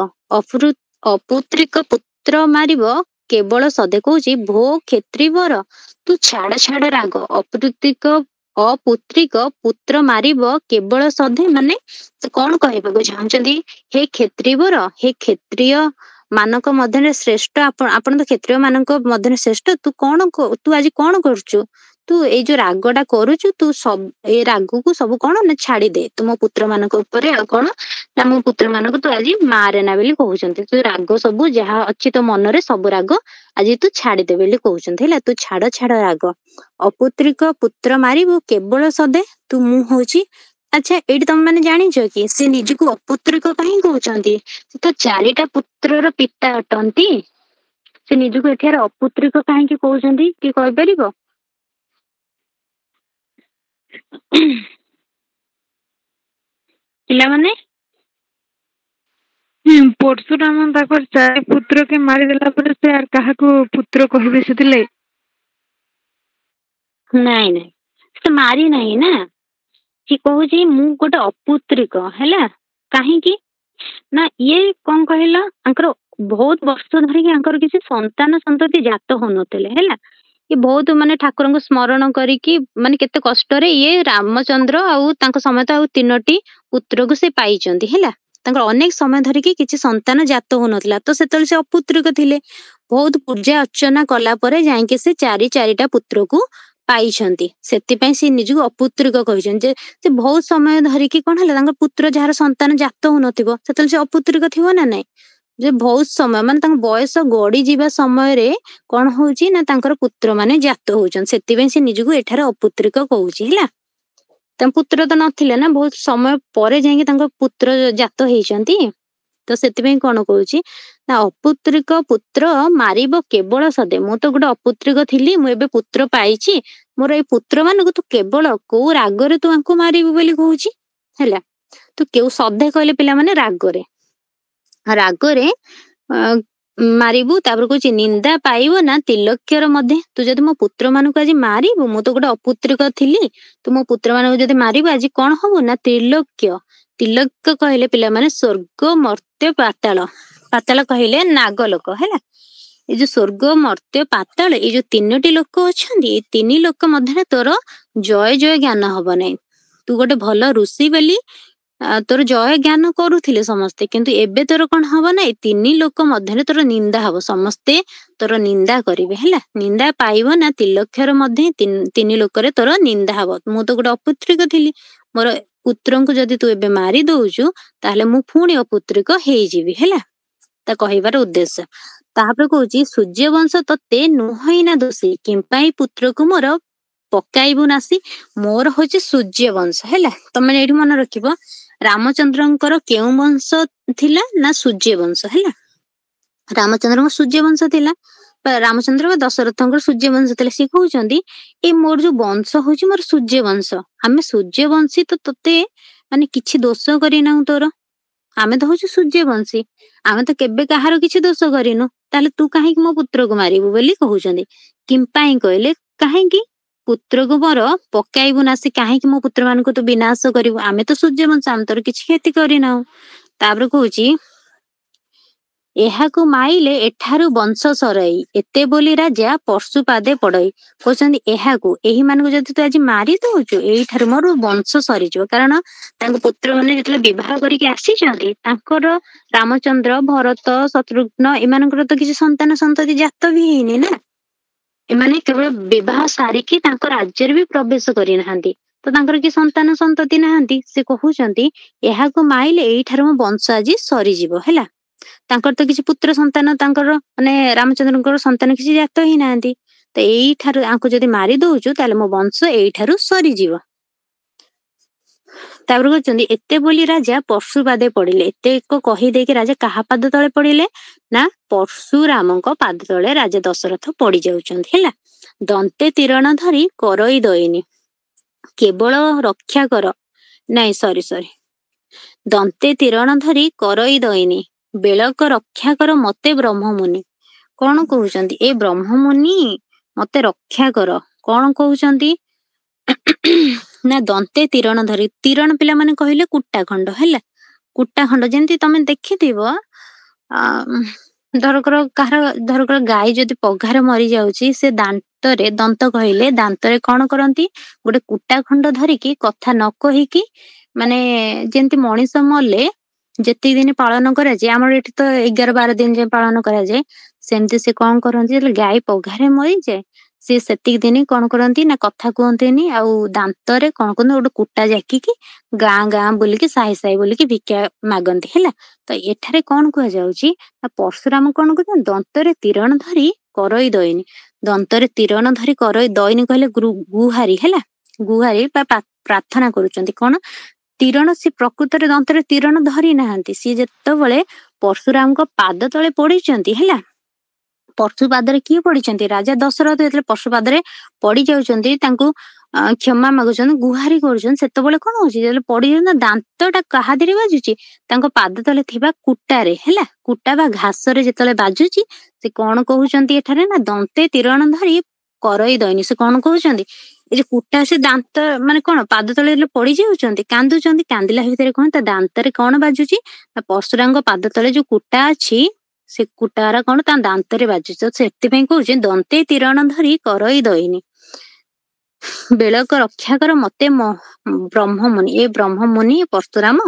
ଅପୁତ୍ରିକ ପୁତ୍ର ମାରିବ କେବଳ ସଦେ। କହୁଛି ଭୋ କ୍ଷେତ୍ରୀବର ତୁ ଛାଡ ରାଗ, ଅପୁତ୍ରିକ ପୁତ୍ର ମାରିବ କେବଳ ସଧେ। ମାନେ ସେ କଣ କହିବାକୁ ଚାହୁଁଛନ୍ତି, ହେ କ୍ଷେତ୍ରୀବର, ହେ କ୍ଷତ୍ରିୟ ମାନଙ୍କ ମଧ୍ୟରେ ଶ୍ରେଷ୍ଠ, ଆପଣ ତ କ୍ଷତ୍ରିୟ ମାନଙ୍କ ମଧ୍ୟରେ ଶ୍ରେଷ୍ଠ। ତୁ ଆଜି କଣ କରୁଛୁ? ତୁ ଏଇ ଯୋଉ ରାଗଟା କରୁଛୁ, ତୁ ଏଇ ରାଗକୁ ସବୁ କଣ ନା ଛାଡିଦେ ତୁମ ପୁତ୍ର ମାନଙ୍କ ଉପରେ। ଆଉ କଣ ନା ମୋ ପୁତ୍ର ମାନଙ୍କୁ ତୁ ଆଜି ମାରେନା ବୋଲି କହୁଛନ୍ତି। ତୁ ରାଗ ସବୁ ଯାହା ଅଛି ତୋ ମନରେ, ସବୁ ରାଗ ଆଜି ତୁ ଛାଡିଦେ ବୋଲି କହୁଛନ୍ତି। ହେଲା, ତୁ ଛାଡ ରାଗ, ଅପୁତ୍ରିକ ପୁତ୍ର ମାରିବୁ କେବଳ ସଦେ। ମୁଁ ହଉଛି, ଆଚ୍ଛା ଏଇଠି ତମେ ମାନେ ଜାଣିଛ କି ସେ ନିଜକୁ ଅପୁତ୍ରିକ କାହିଁ କହୁଛନ୍ତି? ସେ ତ 4ଟା ପୁତ୍ରର ପିତା ଅଟନ୍ତି। ସେ ନିଜକୁ ଏଠାରେ ଅପୁତ୍ରିକ କାହିଁକି କହୁଛନ୍ତି, କି କହିପାରିବ? ପିଲାମାନେ, ପରଶୁରାମ ତାଙ୍କର 4 ପୁତ୍ରକେ ମାରିଦେଲା ପରେ ସେ আর କାହାକୁ ପୁତ୍ର କହିବେ ସେଥିଲାଗି? ନାଇଁ, ସେ ମାରି ନାହିଁ ନା। ସେ କହୁଛି ମୁଁ ଗୋଟେ ଅପୁତ୍ରିକ। ହେଲା, କାହିଁକି ନା ଇଏ କଣ କହିଲ, ଆଙ୍କର ବହୁତ ବର୍ଷ ଧରିକି ଆଙ୍କର କିଛି ସନ୍ତାନ ସନ୍ତତି ଜାତ ହଉନଥିଲେ। ହେଲା, ଇଏ ବହୁତ ମାନେ ଠାକୁରଙ୍କୁ ସ୍ମରଣ କରିକି ମାନେ କେତେ କଷ୍ଟରେ ଇଏ ରାମଚନ୍ଦ୍ର ଆଉ ତାଙ୍କ ସମେତ ଆଉ 3ଟି ପୁତ୍ରକୁ ସେ ପାଇଛନ୍ତି। ହେଲା, ତାଙ୍କର ଅନେକ ସମୟ ଧରିକି କିଛି ସନ୍ତାନ ଜାତ ହଉନଥିଲା, ତ ସେତେବେଳେ ସେ ଅପୁତ୍ରିକ ଥିଲେ। ବହୁତ ପୂଜା ଅର୍ଚ୍ଚନା କଲା ପରେ ଯାଇକି ସେ 4ଟା ପୁତ୍ରକୁ ପାଇଛନ୍ତି। ସେଥିପାଇଁ ସେ ନିଜକୁ ଅପୁତ୍ରିକ କହିଛନ୍ତି। ଯେ ସେ ବହୁତ ସମୟ ଧରିକି କଣ ହେଲା, ତାଙ୍କ ପୁତ୍ର ଯାହାର ସନ୍ତାନ ଜାତ ହଉନଥିବ, ସେତେବେଳେ ସେ ଅପୁତ୍ରିକ ଥିବ ନା ନାଇଁ। ଯେ ବହୁତ ସମୟ ମାନେ ତାଙ୍କ ବୟସ ଗଡି ଯିବା ସମୟରେ କଣ ହଉଛି ନା ତାଙ୍କର ପୁତ୍ର ମାନେ ଜାତ ହଉଛନ୍ତି। ସେଥିପାଇଁ ସେ ନିଜକୁ ଏଠାରେ ଅପୁତ୍ରିକ କହୁଛି। ହେଲା, ତାଙ୍କ ପୁତ୍ର ତ ନଥିଲେ ନା, ବହୁତ ସମୟ ପରେ ଯାଇକି ତାଙ୍କ ପୁତ୍ର ଜାତ ହେଇଛନ୍ତି। ତ ସେଥିପାଇଁ କଣ କହୁଛି ନା ଅପୁତ୍ରିକ ପୁତ୍ର ମାରିବ କେବଳ ସଦେ। ମୁଁ ତ ଗୋଟେ ଅପୁତ୍ରିକ ଥିଲି, ମୁଁ ଏବେ ପୁତ୍ର ପାଇଛି, ମୋର ଏଇ ପୁତ୍ର ମାନଙ୍କୁ ତୁ କେବଳ କୋଉ ରାଗରେ ତୁ ଆଙ୍କୁ ମାରିବୁ ବୋଲି କହୁଛି। ହେଲା, ତୁ କେଉ ସଦେ କହିଲେ ପିଲାମାନେ ରାଗରେ ମାରିବୁ। ତାପରେ କହୁଛି ନିନ୍ଦା ପାଇବ ନା ତିଲକ୍ୟର ମଧ୍ୟ। ତୁ ଯଦି ମୋ ପୁତ୍ର ମାନଙ୍କୁ ଆଜି ମାରିବୁ, ମୁଁ ତ ଗୋଟେ ଅପୁତ୍ରିକ ଥିଲି, ତୁ ମୋ ପୁତ୍ର ମାନଙ୍କୁ ଯଦି ମାରିବୁ ଆଜି କଣ ହବୁ ନା ତିଲକ୍ୟ କହିଲେ ପିଲାମାନେ ସ୍ୱର୍ଗ ମର୍ତ୍ତ୍ୟ ପାତାଳ କହିଲେ ନାଗଲୋକ। ହେଲା, ଏଇ ଯୋଉ ସ୍ୱର୍ଗ ମର୍ତ୍ତ୍ୟ ପାତାଳ, ଏଇ ଯୋଉ 3ଟି ଲୋକ ଅଛନ୍ତି, ଏଇ 3 ଲୋକ ମଧ୍ୟରେ ତୋର ଜୟ ଜ୍ଞାନ ହବ ନାହିଁ। ତୁ ଗୋଟେ ଭଲ ଋଷି ବୋଲି ତୋର ଜୟ ଜ୍ଞାନ କରୁଥିଲେ ସମସ୍ତେ, କିନ୍ତୁ ଏବେ ତୋର କଣ ହବ ନା ଏଇ 3 ଲୋକ ମଧ୍ୟରେ ତୋର ନିନ୍ଦା ହବ। ସମସ୍ତେ ତୋର ନିନ୍ଦା କରିବେ। ହେଲା, ନିନ୍ଦା ପାଇବ ନା ତିଲକ୍ୟର ମଧ୍ୟ, 3 ଲୋକରେ ତୋର ନିନ୍ଦା ହବ। ମୁଁ ତ ଗୋଟେ ଅପୁତ୍ରିକ ଥିଲି, ମୋର ପୁତ୍ରଙ୍କୁ ଯଦି ତୁ ଏବେ ମାରି ଦଉଛୁ, ତାହେଲେ ମୁଁ ପୁଣି ଅପୁତ୍ରିକ ହେଇଯିବି। ହେଲା, ତା କହିବାର ଉଦ୍ଦେଶ୍ୟ। ତାପରେ କହୁଛି ସୂର୍ଯ୍ୟବଂଶ ତତେ ନୁହଁ ନା ଦୋଷୀ କିମ୍ପାଇଁ ପୁତ୍ରକୁ ମୋର ପକାଇବୁ ନାସି। ମୋର ହଉଛି ସୂର୍ଯ୍ୟବଂଶ ହେଲା। ତମେ ଏଇଠି ମନେ ରଖିବ ରାମଚନ୍ଦ୍ରଙ୍କର କେଉଁ ବଂଶ ଥିଲା ନା ସୂର୍ଯ୍ୟବଂଶ ହେଲା। ରାମଚନ୍ଦ୍ରଙ୍କ ସୂର୍ଯ୍ୟବଂଶ ଥିଲା, ରାମଚନ୍ଦ୍ର ବା ଦଶରଥଙ୍କର ସୂର୍ଯ୍ୟବଂଶ ଥିଲା। ସିଏ କହୁଛନ୍ତି ଏ ମୋର ଯୋଉ ବଂଶ ହଉଛି ମୋର ସୂର୍ଯ୍ୟବଂଶ, ଆମେ ସୂର୍ଯ୍ୟବଂଶୀ ତ ତତେ ମାନେ କିଛି ଦୋଷ କରିନାହୁଁ ତୋର, ଆମେ ତ ହଉଛୁ ସୂର୍ଯ୍ୟବଂଶୀ, ଆମେ ତ କେବେ କାହାର କିଛି ଦୋଷ କରିନୁ, ତାହେଲେ ତୁ କାହିଁକି ମୋ ପୁତ୍ରକୁ ମାରିବୁ ବୋଲି କହୁଛନ୍ତି। କିମ୍ପାଇଁ କହିଲେ କାହିଁକି ପୁତ୍ରକୁ ମୋର ପକାଇବୁ ନାସି, କାହିଁକି ମୋ ପୁତ୍ର ମାନଙ୍କୁ ତୁ ବିନାଶ କରିବୁ, ଆମେ ତ ସୂର୍ଯ୍ୟବଂଶ, ଆମେ ତୋର କିଛି କ୍ଷତି କରିନାହୁଁ। ତାପରେ କହୁଛି ଏହାକୁ ମାଇଲେ ଏଠାରୁ ବଂଶ ସରଇ, ଏତେ ବୋଲି ରାଜା ପଶୁ ପାଦେ ପଡଇ। କହୁଛନ୍ତି ଏହାକୁ, ଏହି ମାନଙ୍କୁ ଯଦି ତୁ ଆଜି ମାରି ଦଉଛୁ ଏଇଠାରୁ ମୋର ବଂଶ ସରିଯିବ। କାରଣ ତାଙ୍କ ପୁତ୍ର ମାନେ ଯେତେବେଳେ ବିବାହ କରିକି ଆସିଛନ୍ତି ତାଙ୍କର ରାମଚନ୍ଦ୍ର, ଭରତ, ଶତ୍ରୁଘ୍ନ ଏମାନଙ୍କର ତ କିଛି ସନ୍ତାନ ସନ୍ତତି ଜାତ ବି ହେଇନି ନା, ଏମାନେ କେବଳ ବିବାହ ସାରିକି ତାଙ୍କ ରାଜ୍ୟରେ ବି ପ୍ରବେଶ କରିନାହାନ୍ତି, ତ ତାଙ୍କର କି ସନ୍ତାନ ସନ୍ତତି ନାହାନ୍ତି। ସେ କହୁଛନ୍ତି ଏହାକୁ ମାଇଲେ ଏଇଠାରୁ ମୋ ବଂଶ ଆଜି ସରିଯିବ ହେଲା। ତାଙ୍କର ତ କିଛି ପୁତ୍ର ସନ୍ତାନ, ତାଙ୍କର ମାନେ ରାମଚନ୍ଦ୍ରଙ୍କର ସନ୍ତାନ କିଛି ଜାତ ହେଇନାହାନ୍ତି, ତ ଏଇଠାରୁ ଆଙ୍କୁ ଯଦି ମାରି ଦଉଛୁ ତାହେଲେ ମୋ ବଂଶ ଏଇଠାରୁ ସରିଯିବ। ତାପରେ କହୁଛନ୍ତି ଏତେ ବୋଲି ରାଜା ପଶୁପାଦେ ପଡିଲେ। ଏତେ ଏକ କହିଦେଇକି ରାଜା କାହା ପାଦ ତଳେ ପଡିଲେ ନା ପରଶୁରାମଙ୍କ ପାଦ ତଳେ ରାଜା ଦଶରଥ ପଡି ଯାଉଛନ୍ତି ହେଲା। ଦନ୍ତେ ତୀରଣ ଧରି କରଇ ଦଇନି, କେବଳ ରକ୍ଷା କର, ନାଇଁ ସରି ଦନ୍ତେ ତୀରଣ ଧରି କରଇ ଦଇନି, ବେଳକ ରକ୍ଷା କର ମତେ ବ୍ରହ୍ମମୁନି। କଣ କହୁଛନ୍ତି ଏ ବ୍ରହ୍ମମୁନି ମତେ ରକ୍ଷା କର, କଣ କହୁଛନ୍ତି ନା ଦନ୍ତେ ତୀରଣ ଧରି, ତୀରଣ ପିଲାମାନେ କହିଲେ କୁଟା ଖଣ୍ଡ ହେଲା। କୁଟା ଖଣ୍ଡ ଯେମିତି ତମେ ଦେଖିଥିବ ଧରକର ଗାଈ ଯଦି ପଘାରେ ମରି ଯାଉଛି, ସେ ଦାନ୍ତରେ, ଦନ୍ତ କହିଲେ ଦାନ୍ତରେ କଣ କରନ୍ତି ଗୋଟେ କୁଟା ଖଣ୍ଡ ଧରିକି କଥା ନ କହିକି, ମାନେ ଯେମିତି ମଣିଷ ମଲେ ଯେତିକି ଦିନ ପାଳନ କରାଯାଏ, ଆମର ଏଠି ତ 11-12 ଦିନ ଯାଏ ପାଳନ କରାଯାଏ, ସେମିତି ସେ କଣ କରନ୍ତି ଯେତେବେଳେ ଗାଈ ପଘାରେ ମରିଯାଏ ସେ ସେତିକି ଦିନ କଣ କରନ୍ତି ନା କଥା କୁହନ୍ତିନି, ଆଉ ଦାନ୍ତରେ କଣ କରନ୍ତି ଗୋଟେ କୁଟା ଜାକିକି ଗାଁ ବୁଲିକି ସାହି ସାହି ବୁଲିକି ଭିକ୍ଷା ମାଗନ୍ତି ହେଲା। ତ ଏଠାରେ କଣ କୁହାଯାଉଛି ନା ପରଶୁରାମ କଣ କରୁଛନ୍ତି ଦନ୍ତରେ ତୀରଣ ଧରି କରଇ ଦଇନି, ଦନ୍ତରେ ତୀରଣ ଧରି କରଇ ଦଇନି କହିଲେ ଗୁହାରି ହେଲା, ଗୁହାରି ବା ପ୍ରାର୍ଥନା କରୁଛନ୍ତି। କଣ ତୀରଣ, ସେ ପ୍ରକୃତରେ ଦନ୍ତରେ ତୀରଣ ଧରି ନାହାନ୍ତି, ସିଏ ଯେତେବେଳେ ପରଶୁରାମଙ୍କ ପାଦ ତଳେ ପଡିଛନ୍ତି ହେଲା, ପଶୁ ପାଦରେ କିଏ ପଡିଛନ୍ତି ରାଜା ଦଶରଥ, ଯେତେବେଳେ ପଶୁ ପାଦରେ ପଡି ଯାଉଛନ୍ତି ତାଙ୍କୁ କ୍ଷମା ମାଗୁଛନ୍ତି, ଗୁହାରି କରୁଛନ୍ତି, ସେତେବେଳେ କଣ ହଉଛି ଯେତେବେଳେ ପଡିଯାଉଛନ୍ତି ଦାନ୍ତଟା କାହା ଦେହରେ ବାଜୁଛି ତାଙ୍କ ପାଦ ତଳେ ଥିବା କୁଟାରେ ହେଲା, କୁଟା ବା ଘାସରେ ଯେତେବେଳେ ବାଜୁଛି ସେ କଣ କହୁଛନ୍ତି ଏଠାରେ ନା ଦନ୍ତେ ତୀରଣ ଧରି କରଇ ଦଇନି। ସେ କଣ କହୁଛନ୍ତି ଏ ଯୋଉ କୁଟା, ସେ ଦାନ୍ତ ମାନେ କଣ ପାଦ ତଳେ ଯେତେବେଳେ ପଡି ଯାଉଛନ୍ତି କାନ୍ଦୁଛନ୍ତି, କାନ୍ଦିଲା ଭିତରେ କଣ ତା ଦାନ୍ତରେ କଣ ବାଜୁଛି ନା ପରଶୁରାମଙ୍କ ପାଦ ତଳେ ଯୋଉ କୁଟା ଅଛି ସେ କୁଟାରା କଣ ତା ଦାନ୍ତରେ ବାଜୁଛି, ତ ସେଥିପାଇଁ କହୁଛି ଦନ୍ତେ ତୀରଣ ଧରି କରଇ ଦଇନି, ବେଳକ ରକ୍ଷା କର ମତେ ବ୍ରହ୍ମମୁନି, ଏ ବ୍ରହ୍ମମୁନି ପରଶୁରାମ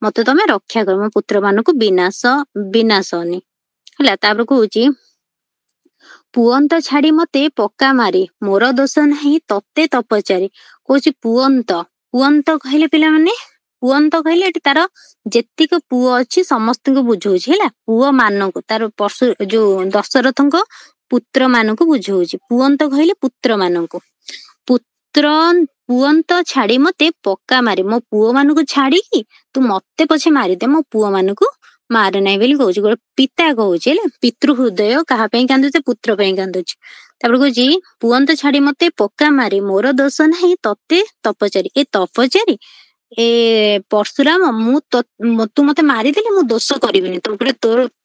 ମତେ ତମେ ରକ୍ଷା କର, ମୋ ପୁତ୍ର ମାନଙ୍କୁ ବିନାଶନି ହେଲା। ତାପରେ କହୁଛି ପୁଅନ୍ତ ଛାଡି ମତେ ପକା ମାରି, ମୋର ଦୋଷ ନାହିଁ ତତେ ତପଚାରି। କହୁଛି ପୁଅନ୍ତ କହିଲେ ପିଲାମାନେ, ପୁଅନ୍ତ କହିଲେ ଏଠି ତାର ଯେତିକ ପୁଅ ଅଛି ସମସ୍ତଙ୍କୁ ବୁଝଉଛି ହେଲା, ପୁଅ ମାନଙ୍କୁ ତାର ଯୋଉ ଦଶରଥଙ୍କ ପୁତ୍ର ମାନଙ୍କୁ ବୁଝଉଛି, ପୁଅନ୍ତ କହିଲେ ପୁତ୍ର ମାନଙ୍କୁ, ପୁଅନ୍ତ ଛାଡି ମତେ ପକା ମାରି, ମୋ ପୁଅ ମାନଙ୍କୁ ଛାଡିକି ତୁ ମତେ ପଛେ ମାରିଦେ, ମୋ ପୁଅ ମାନଙ୍କୁ ମାରେ ନାହିଁ ବୋଲି କହୁଛି। ଗୋଟେ ପିତା କହୁଛି ହେଲା, ପିତୃ ହୃଦୟ କାହା ପାଇଁ କାନ୍ଦୁଛି, ପୁତ୍ର ପାଇଁ କାନ୍ଦୁଛି। ତାପରେ କହୁଛି ପୁଅନ୍ତ ଛାଡି ମତେ ପକା ମାରି, ମୋର ଦୋଷ ନାହିଁ ତତେ ତପଚାରି, ଏ ତପଚାରି ଏ ପରଶୁରାମ ତୁ ମତେ ମାରିଦେଲେ ମୁଁ ଦୋଷ କରିବିନି,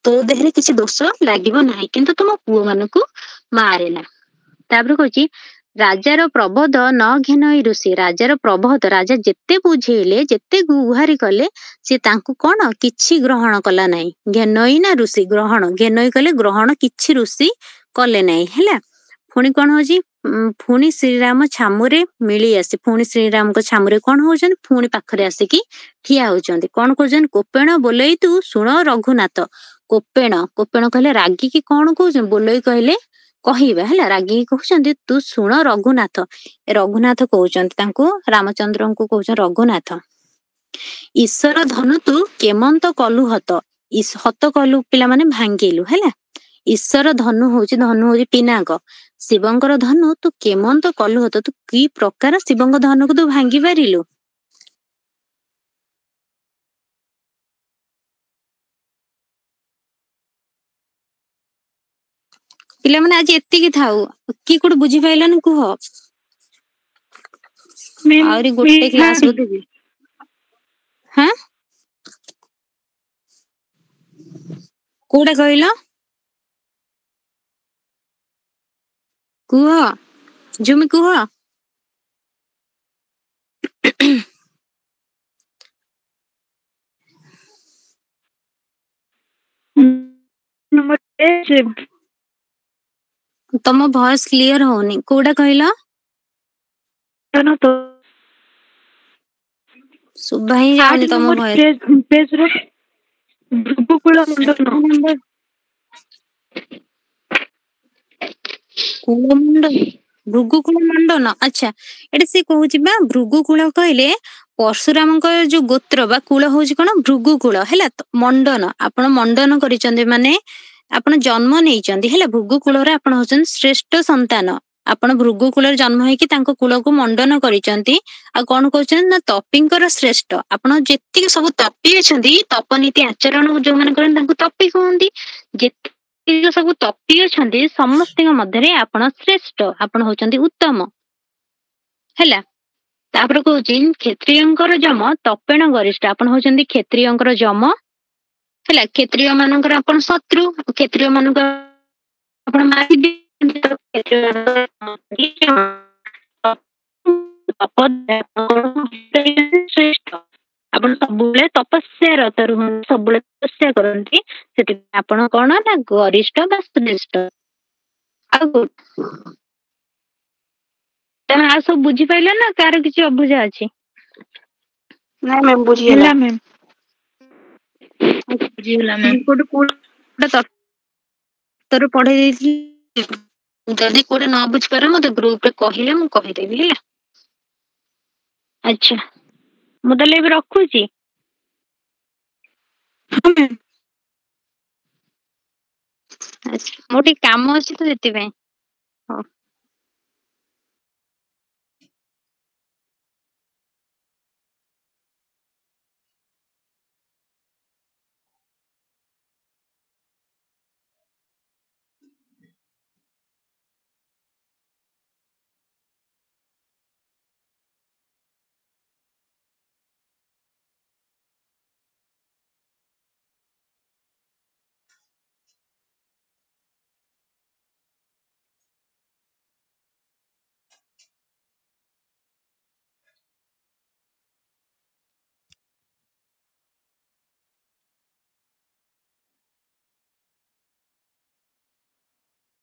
ତୋ ଦେହରେ କିଛି ଦୋଷ ଲାଗିବ ନାହିଁ, କିନ୍ତୁ ତୁ ମୋ ପୁଅ ମାନଙ୍କୁ ମାରେ ନା। ତାପରେ କହୁଛି ରାଜାର ପ୍ରବୋଧ ନ ଘେନଇ ଋଷି, ରାଜାର ପ୍ରବୋଧ, ରାଜା ଯେତେ ବୁଝେଇଲେ ଯେତେ ଗୁହାରି କଲେ ସେ ତାଙ୍କୁ କଣ କିଛି ଗ୍ରହଣ କଲା ନାହିଁ। ଘେନଇ ନା ଋଷି, ଗ୍ରହଣ, ଘେନଇ କଲେ ଗ୍ରହଣ, କିଛି ଋଷି କଲେ ନାହିଁ ହେଲା। ପୁଣି କଣ ହଉଛି ପୁଣି ଶ୍ରୀରାମ ଛାମୁରେ ମିଳି ଆସି, ପୁଣି ଶ୍ରୀରାମଙ୍କ ଛାମୁରେ କଣ ହଉଛନ୍ତି ପୁଣି ପାଖରେ ଆସିକି ଠିଆ ହଉଛନ୍ତି, କଣ କରୁଛନ୍ତି କୋପେଣ ବୋଲେଇ ତୁ ଶୁଣ ରଘୁନାଥ, କୋପେଣ କହିଲେ ରାଗିକି କଣ କହୁଛନ୍ତି, ବୋଲେଇ କହିଲେ କହିବା ହେଲା, ରାଗିକି କହୁଛନ୍ତି ତୁ ଶୁଣ ରଘୁନାଥ, ରଘୁନାଥ କହୁଛନ୍ତି ତାଙ୍କୁ, ରାମଚନ୍ଦ୍ରଙ୍କୁ କହୁଛନ୍ତି ରଘୁନାଥ। ଈଶ୍ୱର ଧନୁ ତୁ କେମନ୍ତ କଲୁ ହତ, ହତ କଲୁ ପିଲାମାନେ ଭାଙ୍ଗିଲୁ ହେଲା। ଈଶ୍ୱର ଧନୁ ହଉଛି ପିନାକ, ଶିବଙ୍କର ଧନୁ ତୁ କେମନ୍ତ କଲୁ ହତ, ତୁ କି ପ୍ରକାର ଶିବଙ୍କ ଧନୁକୁ ତୁ ଭାଙ୍ଗି ପାରିଲୁ। ପିଲାମାନେ ଆଜି ଏତିକି ଥାଉ, କି କୋଉଠି ବୁଝିପାଇଲନି କୁହ। ଆହୁରି ଗୋଟେ କ୍ଲାସ ବୋଧେ ବି। ହଁ କୋଉଟା କହିଲ କୁହ, ଝୁମି କୁହ। ତମ ଭଏସ କ୍ଲିୟର ହଉନି, କୋଉଟା କହିଲ। ଶୁଭା ହିଁ ଯାଉନି ତମ ଭଏସ। ଭୃଗୁକୁଳ ମଣ୍ଡନ। ଭୃଗୁକୁଳ ମଣ୍ଡନ, ଆଚ୍ଛା ଏଠି ସେ କହୁଛି ବା ଭୃଗୁକୁଳ କହିଲେ ପରଶୁରାମଙ୍କ ଯୋଉ ଗୋତ୍ର ବା କୂଳ ହଉଛି କଣ ଭୃଗୁକୁଳ ହେଲା। ମଣ୍ଡନ, ଆପଣ ମଣ୍ଡନ କରିଛନ୍ତି ମାନେ ଆପଣ ଜନ୍ମ ନେଇଛନ୍ତି ହେଲା। ଭୃଗୁକୁଳରେ ଆପଣ ହଉଛନ୍ତି ଶ୍ରେଷ୍ଠ ସନ୍ତାନ। ଆପଣ ଭୃଗୁ କୂଳରେ ଜନ୍ମ ହେଇକି ତାଙ୍କ କୂଳକୁ ମଣ୍ଡନ କରିଛନ୍ତି। ଆଉ କଣ କହୁଛନ୍ତି ନା ତପିଙ୍କର ଶ୍ରେଷ୍ଠ। ଆପଣ ଯେତିକି ସବୁ ତପି ଅଛନ୍ତି, ତପନୀତି ଆଚରଣ ଯୋଉମାନେ କରନ୍ତି ତାଙ୍କୁ ତପି କୁହନ୍ତି। ଯେତିକି ସବୁ ତପି ଅଛନ୍ତି ସମସ୍ତଙ୍କ ମଧ୍ୟରେ ଆପଣ ଶ୍ରେଷ୍ଠ, ଆପଣ ହଉଛନ୍ତି ଉତ୍ତମ ହେଲା। ତାପରେ କହୁଛି କ୍ଷତ୍ରିୟଙ୍କର ଯମ ତପେଣ ଗରିଷ୍ଠ, ଆପଣ ହଉଛନ୍ତି କ୍ଷତ୍ରିୟଙ୍କର ଯମ ହେଲା। କ୍ଷତ୍ରିୟ ମାନଙ୍କର ଆପଣ ଶତ୍ରୁ, କ୍ଷତ୍ରିୟ ମାନଙ୍କ ଆପଣ ମାରିବେ। ଶ୍ରେଷ୍ଠ, ଆପଣ ସବୁବେଳେ ତପସ୍ୟା ରତ ରୁହନ୍ତି, ସବୁବେଳେ ତପସ୍ୟା କରନ୍ତି, ସେଥିପାଇଁ ଆପଣ କଣ ନା ଗରିଷ୍ଠ ବା ଶ୍ରେଷ୍ଠ। ଆଉ ତମେ ଆଉ ସବୁ ବୁଝିପାରିଲ ନା କାହାର କିଛି ଅବୁଝା ଅଛି। ନାଇଁ ମ୍ୟାମ୍ ବୁଝିଗଲା। ହେଲା ମ୍ୟାମ୍ ବୁଝିଗଲା ମ୍ୟାମ୍। ତୋର ପଢେଇ ଦେଇଥିଲି, ଯଦି କୋଉଟା ନ ବୁଝିପାର ମତେ ଗ୍ରୁପରେ କହିଲେ ମୁଁ କହିଦେବି ହେଲା। ଆଚ୍ଛା ମୁଁ ତାହେଲେ ଏବେ ରଖୁଛି। ଆଚ୍ଛା ମୋର ଟିକେ କାମ ଅଛି ତ ସେଥିପାଇଁ। ହଉ।